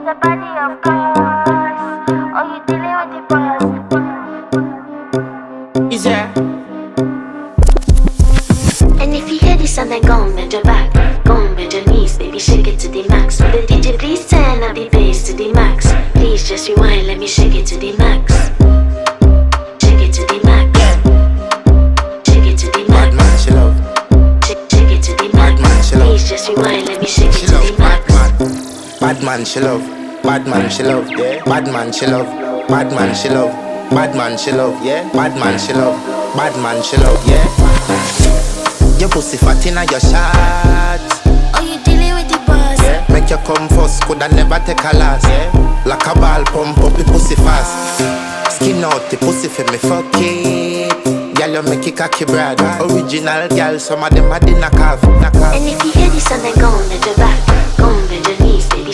the body, of course. Oh, you dealing with the boss. Is there? And if you hear this sound, then go and bend your back, go and bend your knees, baby, shake it to the max. Will the DJ please turn up the bass to the max? Please just rewind, let me shake it to the max. Shake it to the max. Shake it to the max. Bad man, she love. Shake it to the max. Bad man, she love. Please just rewind, let me shake it She to love. the max. Bad man, she love. Bad man, she love. Yeah. Bad man, she love. Bad man, she love. Bad man, she love. Yeah. Bad man, she love. Bad man, she love. Yeah. Your pussy fat inna your shots. Oh, you dealing with the boss. Yeah. Make you come first, coulda never take a last. Yeah. Like a ball pump up the pussy fast. Skin out the pussy for me fuck it. Girl, you make it cocky brad. Original girl, some of them a the knock off. And if you hear this sound, then go and bend your back, go and bend your knees, baby.